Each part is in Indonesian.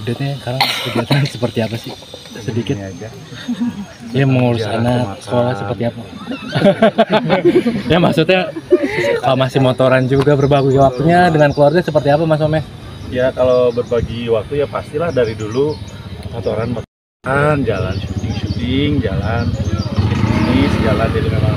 update-nya sekarang kegiatan seperti apa sih? Sedikit aja. Ya mengurus anak, sekolah seperti apa? Ya maksudnya kalau masih motoran juga berbagi waktunya dengan keluarga seperti apa Mas Ome? Ya kalau berbagi waktu ya pastilah dari dulu motoran, jalan syuting, jalan bisnis, jalan, jadi memang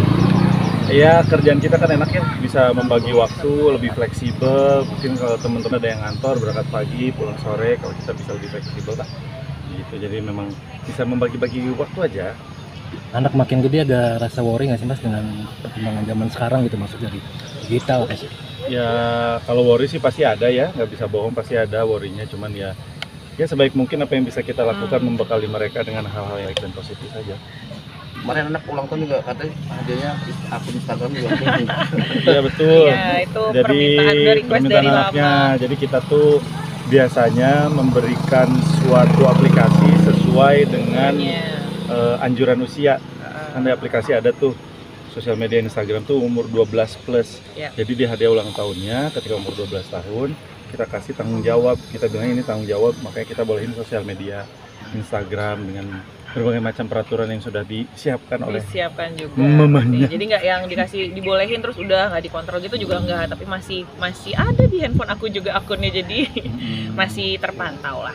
ya kerjaan kita kan enak ya, bisa membagi waktu lebih fleksibel. Mungkin kalau teman-teman ada yang ngantor berangkat pagi pulang sore, kalau kita bisa lebih fleksibel lah gitu. Jadi memang bisa membagi-bagi waktu aja. Anak makin gede ada rasa worry nggak sih Mas dengan perkembangan zaman sekarang gitu, maksudnya di digital sih? Ya kalau worry sih pasti ada ya, nggak bisa bohong, pasti ada worry-nya. Cuman ya sebaik mungkin apa yang bisa kita lakukan membekali mereka dengan hal-hal yang baik dan positif saja. Kemarin anak ulang tahun juga katanya hadiahnya akun Instagram juga. Iya betul. Ya, itu Jadi request dari anaknya. mama. Jadi kita tuh biasanya memberikan suatu aplikasi sesuai dengan anjuran usia. Kan di aplikasi ada tuh sosial media Instagram tuh umur 12 plus. Ya. Jadi di hadiah ulang tahunnya ketika umur 12 tahun kita kasih tanggung jawab. Kita bilang ini tanggung jawab, makanya kita bolehin sosial media Instagram dengan berbagai macam peraturan yang sudah disiapkan oleh juga. mamanya. Jadi nggak yang dikasih dibolehin terus udah nggak dikontrol gitu juga nggak, tapi masih ada di handphone aku juga akunnya, jadi masih terpantau lah.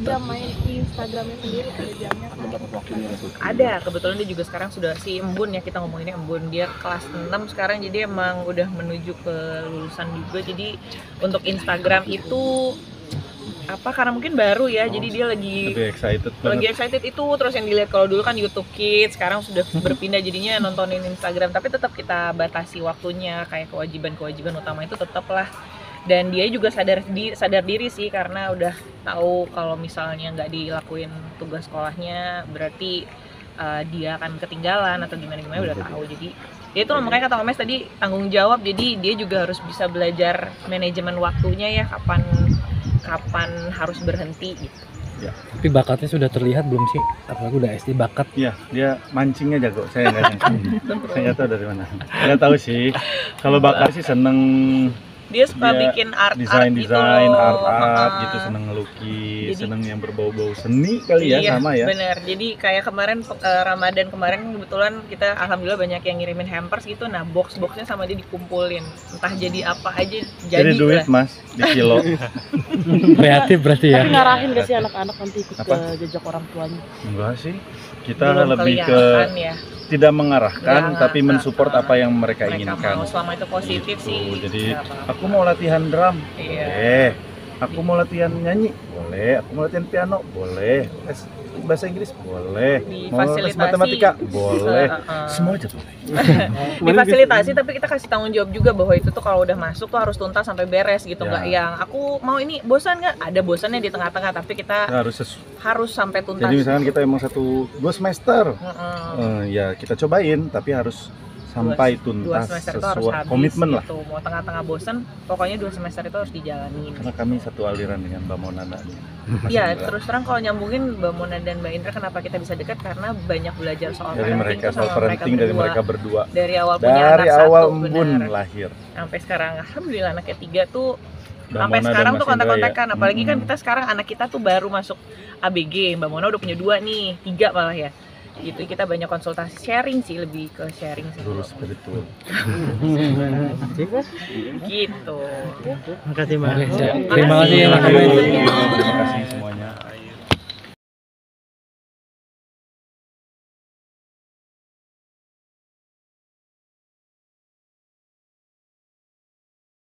Jam main di Instagramnya sendiri ada jamnya? Ada, kebetulan dia juga sekarang sudah si Embun ya, kita ngomonginnya Embun, dia kelas 6 sekarang, jadi emang udah menuju ke lulusan juga. Jadi untuk Instagram itu karena mungkin baru ya, jadi dia lagi excited itu. Terus yang dilihat kalau dulu kan YouTube Kids, sekarang sudah berpindah jadinya nontonin Instagram, tapi tetap kita batasi waktunya, kayak kewajiban utama itu tetaplah. Dan dia juga sadar diri sih, karena udah tahu kalau misalnya nggak dilakuin tugas sekolahnya berarti dia akan ketinggalan atau gimana udah tahu. Jadi dia itu makanya kata Omes tadi tanggung jawab, jadi dia juga harus bisa belajar manajemen waktunya ya, kapan harus berhenti gitu. Ya. Tapi bakatnya sudah terlihat belum sih? Apalagi udah SD bakat? Iya, dia mancingnya jago. Saya nggak nyangka. Saya nggak tahu dari mana. Nggak tahu sih. Kalau bakat sih seneng. Dia suka bikin art desain gitu gitu, seneng ngelukis, seneng yang berbau-bau seni kali ya, sama ya. Bener. Jadi kayak kemarin Ramadan kemarin kebetulan kita alhamdulillah banyak yang ngirimin hampers gitu. Nah box-boxnya sama dia dikumpulin, entah jadi apa aja jadi duit lah. Mas di kilo. Kreatif berarti ya. Tapi ngarahin gak sih anak-anak nanti ikut ke jejak orang tuanya? Enggak sih, kita belum lebih ke ya. Tidak mengarahkan, tapi mensupport apa yang mereka inginkan. Mau, selama itu positif gitu. Sih. Jadi aku mau latihan drum, boleh. Aku mau latihan nyanyi, boleh. Aku mau latihan piano, boleh. Les bahasa Inggris, boleh. Mau les matematika, boleh. Semua aja boleh. Difasilitasi, tapi kita kasih tanggung jawab juga bahwa itu tuh kalau udah masuk tuh harus tuntas sampai beres gitu. Nggak yang aku mau ini bosan nggak? Ada bosannya di tengah-tengah, tapi kita harus sampai tuntas. Jadi misalkan kita emang 2 semester, ya kita cobain, tapi harus sampai tuntas sesuai komitmen lah. Gitu. Mau tengah-tengah bosan, pokoknya 2 semester itu harus dijalanin. Karena kami satu aliran dengan Mbak Mona. Iya, terus terang kalau nyambungin Mbak Mona dan Mbak Indra, kenapa kita bisa dekat? Karena banyak belajar soal dari mereka, soal parenting dari mereka berdua. Dari awal punya anak awal satu, Embun lahir. Sampai sekarang, alhamdulillah anak ketiga tuh. Mbak sampai Mona sekarang tuh kontak-kontakan, ya. Apalagi kan kita sekarang anak kita tuh baru masuk ABG, Mbak Mona udah punya 2 nih, 3 malah ya. Gitu, kita banyak konsultasi, sharing sih, lebih ke sharing sih. Lurus spiritual. Gitu. Terima kasih Mas. Terima kasih.